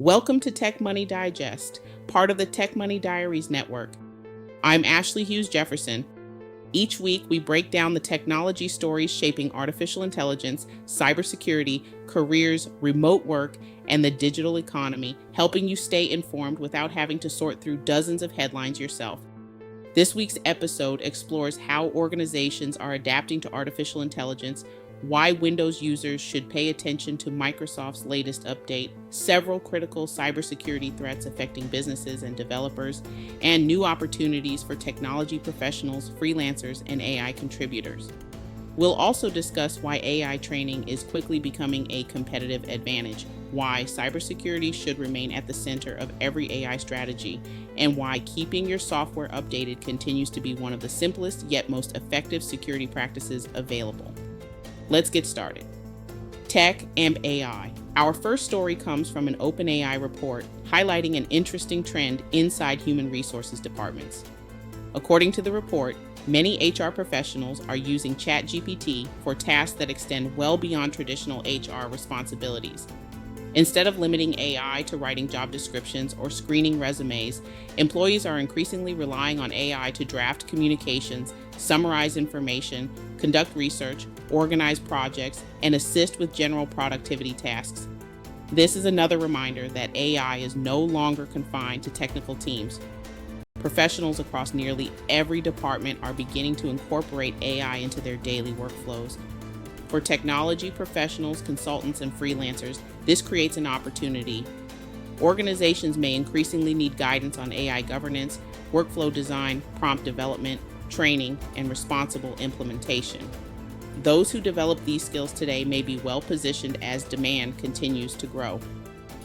Welcome to Tech Money Digest, part of the Tech Money Diaries network. I'm Ashley Hughes Jefferson. Each week, we break down the technology stories shaping artificial intelligence, cybersecurity, careers, remote work, and the digital economy, helping you stay informed without having to sort through dozens of headlines yourself. This week's episode explores how organizations are adapting to artificial intelligence, why Windows users should pay attention to Microsoft's latest update, several critical cybersecurity threats affecting businesses and developers, and new opportunities for technology professionals, freelancers, and AI contributors. We'll also discuss why AI training is quickly becoming a competitive advantage, why cybersecurity should remain at the center of every AI strategy, and why keeping your software updated continues to be one of the simplest yet most effective security practices available. Let's get started. Tech and AI. Our first story comes from an OpenAI report highlighting an interesting trend inside human resources departments. According to the report, many HR professionals are using ChatGPT for tasks that extend well beyond traditional HR responsibilities. Instead of limiting AI to writing job descriptions or screening resumes, employees are increasingly relying on AI to draft communications, summarize information, conduct research, organize projects, and assist with general productivity tasks. This is another reminder that AI is no longer confined to technical teams. Professionals across nearly every department are beginning to incorporate AI into their daily workflows. For technology professionals, consultants, and freelancers, this creates an opportunity. Organizations may increasingly need guidance on AI governance, workflow design, prompt development, training, and responsible implementation. Those who develop these skills today may be well positioned as demand continues to grow.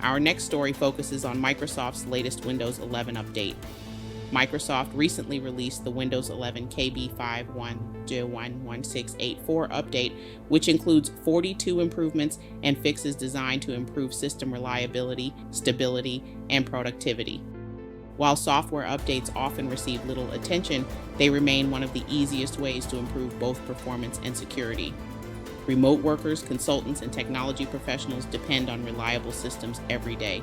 Our next story focuses on Microsoft's latest Windows 11 update. Microsoft recently released the Windows 11 KB51.1.1684 update, which includes 42 improvements and fixes designed to improve system reliability, stability, and productivity. While software updates often receive little attention, they remain one of the easiest ways to improve both performance and security. Remote workers, consultants, and technology professionals depend on reliable systems every day.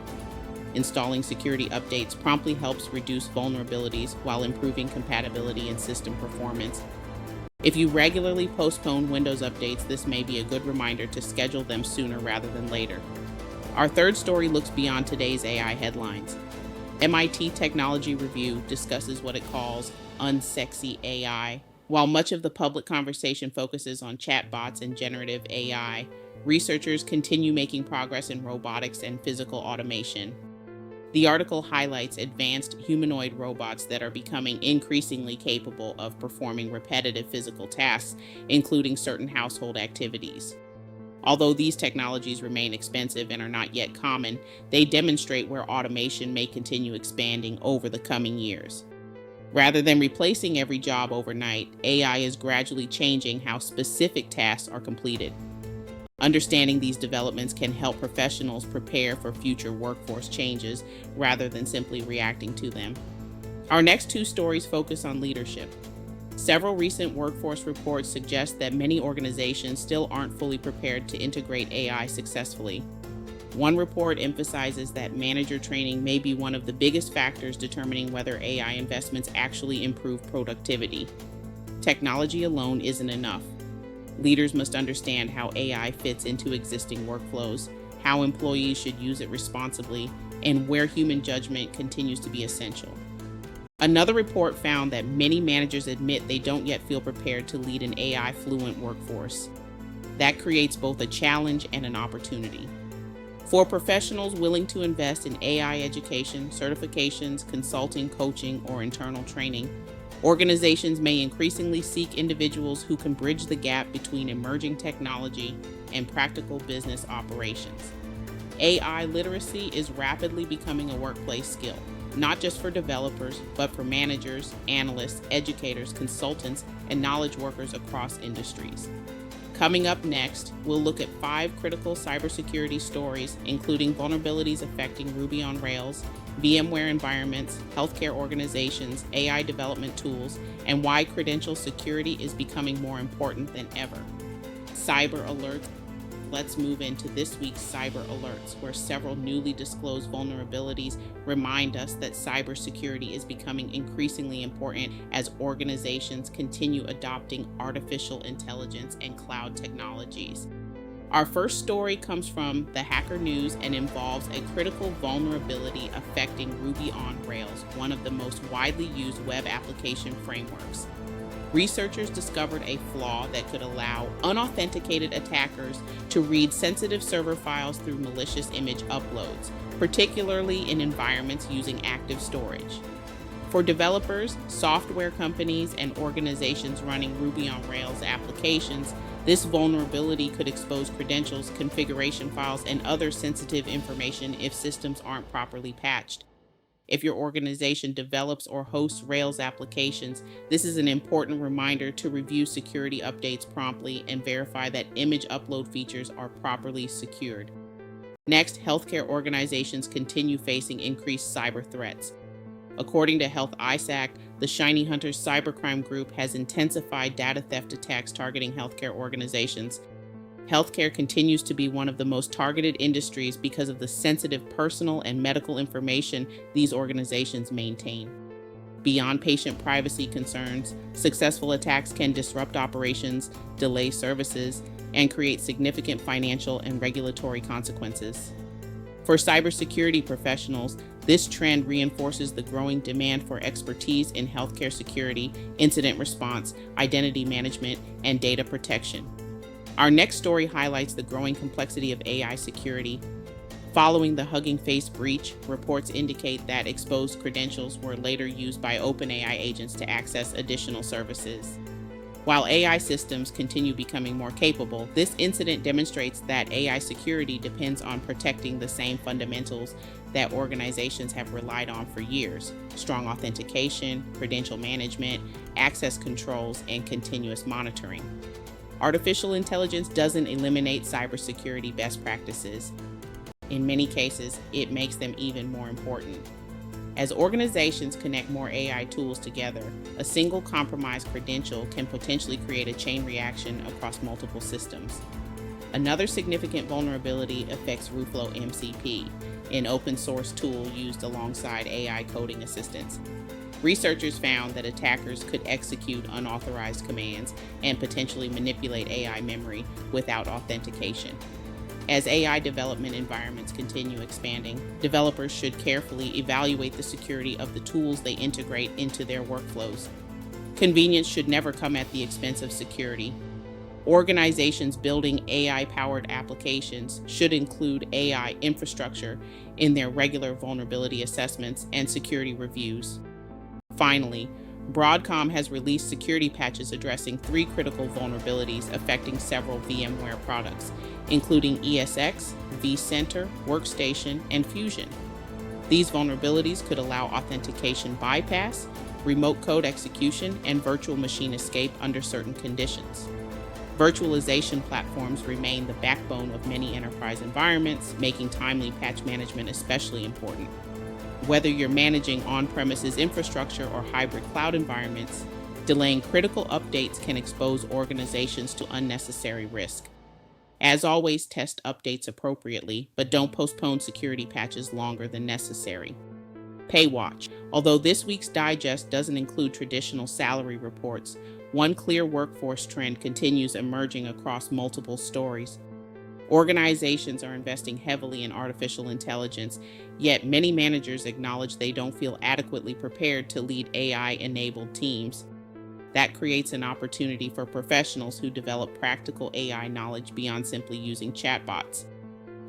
Installing security updates promptly helps reduce vulnerabilities while improving compatibility and system performance. If you regularly postpone Windows updates, this may be a good reminder to schedule them sooner rather than later. Our third story looks beyond today's AI headlines. MIT Technology Review discusses what it calls Unsexy AI. While much of the public conversation focuses on chatbots and generative AI, researchers continue making progress in robotics and physical automation. The article highlights advanced humanoid robots that are becoming increasingly capable of performing repetitive physical tasks, including certain household activities. Although these technologies remain expensive and are not yet common, they demonstrate where automation may continue expanding over the coming years. Rather than replacing every job overnight, AI is gradually changing how specific tasks are completed. Understanding these developments can help professionals prepare for future workforce changes rather than simply reacting to them. Our next two stories focus on leadership. Several recent workforce reports suggest that many organizations still aren't fully prepared to integrate AI successfully. One report emphasizes that manager training may be one of the biggest factors determining whether AI investments actually improve productivity. Technology alone isn't enough. Leaders must understand how AI fits into existing workflows, how employees should use it responsibly, and where human judgment continues to be essential. Another report found that many managers admit they don't yet feel prepared to lead an AI-fluent workforce. That creates both a challenge and an opportunity. For professionals willing to invest in AI education, certifications, consulting, coaching, or internal training, organizations may increasingly seek individuals who can bridge the gap between emerging technology and practical business operations. AI literacy is rapidly becoming a workplace skill, not just for developers, but for managers, analysts, educators, consultants, and knowledge workers across industries. Coming up next, we'll look at 5 critical cybersecurity stories, including vulnerabilities affecting Ruby on Rails, VMware environments, healthcare organizations, AI development tools, and why credential security is becoming more important than ever. Cyber alerts, let's move into this week's cyber alerts, where several newly disclosed vulnerabilities remind us that cybersecurity is becoming increasingly important as organizations continue adopting artificial intelligence and cloud technologies. Our first story comes from the Hacker News and involves a critical vulnerability affecting Ruby on Rails, one of the most widely used web application frameworks. Researchers discovered a flaw that could allow unauthenticated attackers to read sensitive server files through malicious image uploads, particularly in environments using active storage. For developers, software companies, and organizations running Ruby on Rails applications, this vulnerability could expose credentials, configuration files, and other sensitive information if systems aren't properly patched. If your organization develops or hosts Rails applications, this is an important reminder to review security updates promptly and verify that image upload features are properly secured. Next, healthcare organizations continue facing increased cyber threats. According to Health ISAC, the ShinyHunters cybercrime group has intensified data theft attacks targeting healthcare organizations. Healthcare continues to be one of the most targeted industries because of the sensitive personal and medical information these organizations maintain. Beyond patient privacy concerns, successful attacks can disrupt operations, delay services, and create significant financial and regulatory consequences. For cybersecurity professionals, this trend reinforces the growing demand for expertise in healthcare security, incident response, identity management, and data protection. Our next story highlights the growing complexity of AI security. Following the Hugging Face breach, reports indicate that exposed credentials were later used by OpenAI agents to access additional services. While AI systems continue becoming more capable, this incident demonstrates that AI security depends on protecting the same fundamentals that organizations have relied on for years: strong authentication, credential management, access controls, and continuous monitoring. Artificial intelligence doesn't eliminate cybersecurity best practices. In many cases, it makes them even more important. As organizations connect more AI tools together, a single compromised credential can potentially create a chain reaction across multiple systems. Another significant vulnerability affects Ruflo MCP, an open source tool used alongside AI coding assistants. Researchers found that attackers could execute unauthorized commands and potentially manipulate AI memory without authentication. As AI development environments continue expanding, developers should carefully evaluate the security of the tools they integrate into their workflows. Convenience should never come at the expense of security. Organizations building AI-powered applications should include AI infrastructure in their regular vulnerability assessments and security reviews. Finally, Broadcom has released security patches addressing 3 critical vulnerabilities affecting several VMware products, including ESX, vCenter, Workstation, and Fusion. These vulnerabilities could allow authentication bypass, remote code execution, and virtual machine escape under certain conditions. Virtualization platforms remain the backbone of many enterprise environments, making timely patch management especially important. Whether you're managing on-premises infrastructure or hybrid cloud environments, delaying critical updates can expose organizations to unnecessary risk. As always, test updates appropriately, but don't postpone security patches longer than necessary. Paywatch. Although this week's digest doesn't include traditional salary reports, one clear workforce trend continues emerging across multiple stories. Organizations are investing heavily in artificial intelligence, yet many managers acknowledge they don't feel adequately prepared to lead AI-enabled teams. That creates an opportunity for professionals who develop practical AI knowledge beyond simply using chatbots.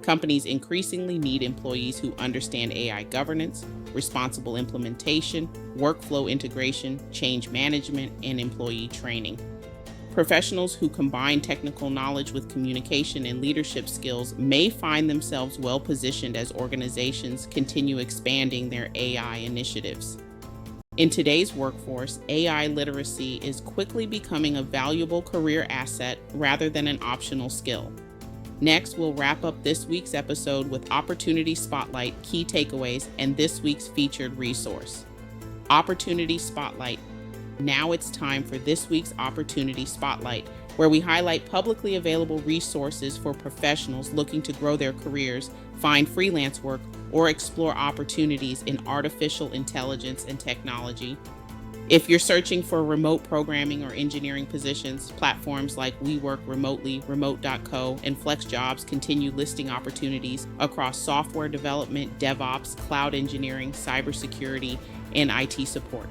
Companies increasingly need employees who understand AI governance, responsible implementation, workflow integration, change management, and employee training. Professionals who combine technical knowledge with communication and leadership skills may find themselves well positioned as organizations continue expanding their AI initiatives. In today's workforce, AI literacy is quickly becoming a valuable career asset rather than an optional skill. Next, we'll wrap up this week's episode with Opportunity Spotlight, key takeaways, and this week's featured resource. Opportunity Spotlight. Now it's time for this week's Opportunity Spotlight, where we highlight publicly available resources for professionals looking to grow their careers, find freelance work, or explore opportunities in artificial intelligence and technology. If you're searching for remote programming or engineering positions, platforms like We Work Remotely, Remote.co, and FlexJobs continue listing opportunities across software development, DevOps, cloud engineering, cybersecurity, and IT support.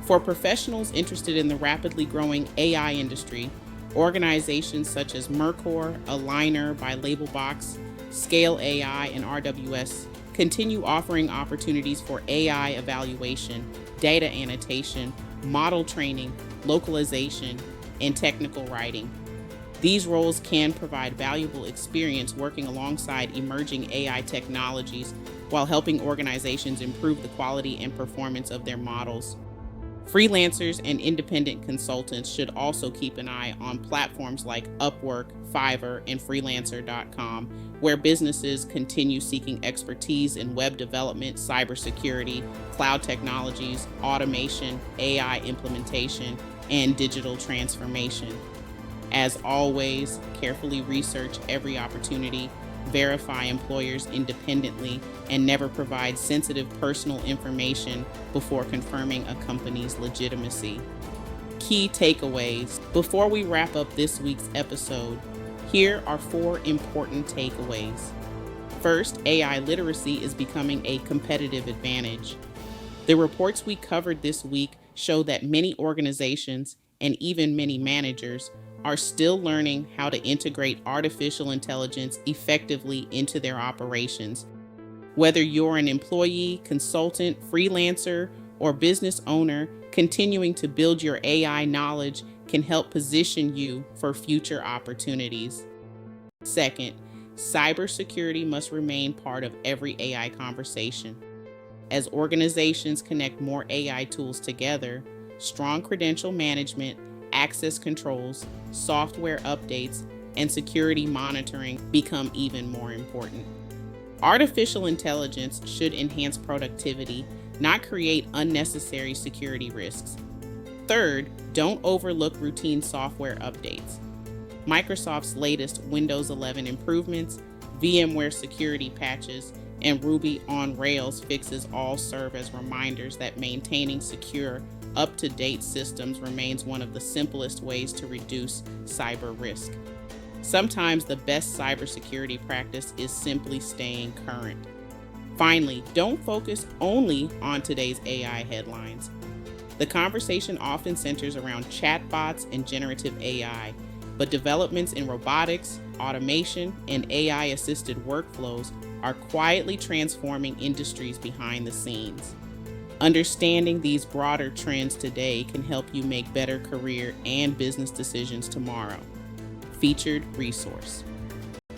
For professionals interested in the rapidly growing AI industry, organizations such as Mercor, Aligner by Labelbox, Scale AI, and RWS continue offering opportunities for AI evaluation, data annotation, model training, localization, and technical writing. These roles can provide valuable experience working alongside emerging AI technologies while helping organizations improve the quality and performance of their models. Freelancers and independent consultants should also keep an eye on platforms like Upwork, Fiverr, and Freelancer.com, where businesses continue seeking expertise in web development, cybersecurity, cloud technologies, automation, AI implementation, and digital transformation. As always, carefully research every opportunity, verify employers independently, and never provide sensitive personal information before confirming a company's legitimacy. Key takeaways. Before we wrap up this week's episode, here are 4 important takeaways. First, AI literacy is becoming a competitive advantage. The reports we covered this week show that many organizations, and even many managers, are still learning how to integrate artificial intelligence effectively into their operations. Whether you're an employee, consultant, freelancer, or business owner, continuing to build your AI knowledge can help position you for future opportunities. Second, cybersecurity must remain part of every AI conversation. As organizations connect more AI tools together, strong credential management, access controls, software updates, and security monitoring become even more important. Artificial intelligence should enhance productivity, not create unnecessary security risks. Third, don't overlook routine software updates. Microsoft's latest Windows 11 improvements, VMware security patches, and Ruby on Rails fixes all serve as reminders that maintaining secure, up-to-date systems remains one of the simplest ways to reduce cyber risk. Sometimes the best cybersecurity practice is simply staying current. Finally, don't focus only on today's AI headlines. The conversation often centers around chatbots and generative AI, but developments in robotics, automation, and AI-assisted workflows are quietly transforming industries behind the scenes. Understanding these broader trends today can help you make better career and business decisions tomorrow. Featured resource.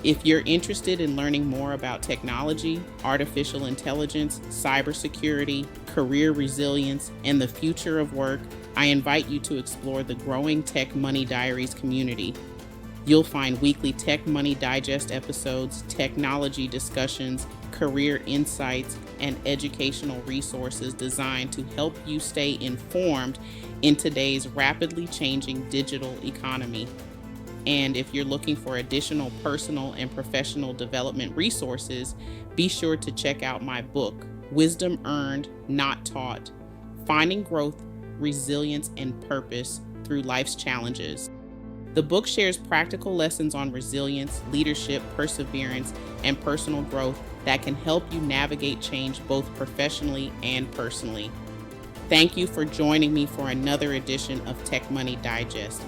If you're interested in learning more about technology, artificial intelligence, cybersecurity, career resilience, and the future of work, I invite you to explore the growing Tech Money Diaries community. You'll find weekly Tech Money Digest episodes, technology discussions, career insights, and educational resources designed to help you stay informed in today's rapidly changing digital economy. And if you're looking for additional personal and professional development resources, be sure to check out my book, Wisdom Earned, Not Taught: Finding Growth, Resilience, and Purpose Through Life's Challenges. The book shares practical lessons on resilience, leadership, perseverance, and personal growth that can help you navigate change both professionally and personally. Thank you for joining me for another edition of Tech Money Digest.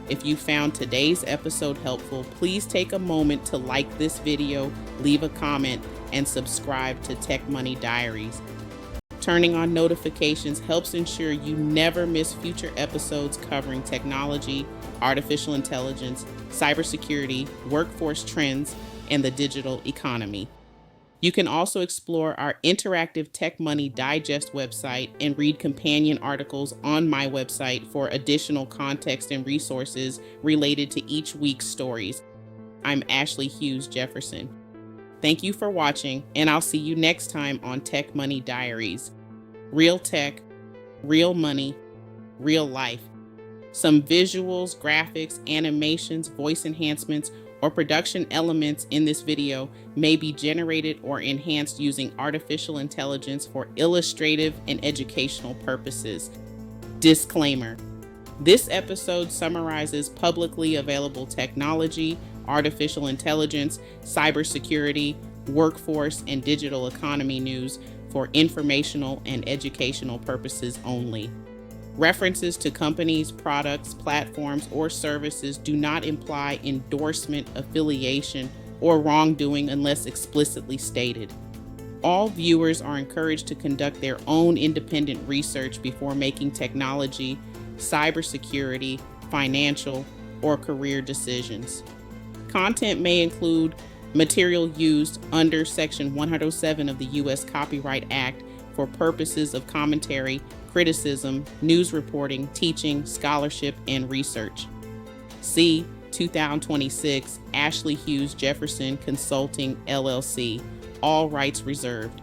If you found today's episode helpful, please take a moment to like this video, leave a comment, and subscribe to Tech Money Diaries. Turning on notifications helps ensure you never miss future episodes covering technology, artificial intelligence, cybersecurity, workforce trends, and the digital economy. You can also explore our interactive Tech Money Digest website and read companion articles on my website for additional context and resources related to each week's stories. I'm Ashley Hughes Jefferson. Thank you for watching, and I'll see you next time on Tech Money Diaries. Real tech, real money, real life. Some visuals, graphics, animations, voice enhancements, or production elements in this video may be generated or enhanced using artificial intelligence for illustrative and educational purposes. Disclaimer: this episode summarizes publicly available technology, artificial intelligence, cybersecurity, workforce, and digital economy news for informational and educational purposes only. References to companies, products, platforms, or services do not imply endorsement, affiliation, or wrongdoing unless explicitly stated. All viewers are encouraged to conduct their own independent research before making technology, cybersecurity, financial, or career decisions. Content may include material used under Section 107 of the U.S. Copyright Act for purposes of commentary, criticism, news reporting, teaching, scholarship, and research. See 2026 Ashley Hughes Jefferson Consulting, LLC. All rights reserved.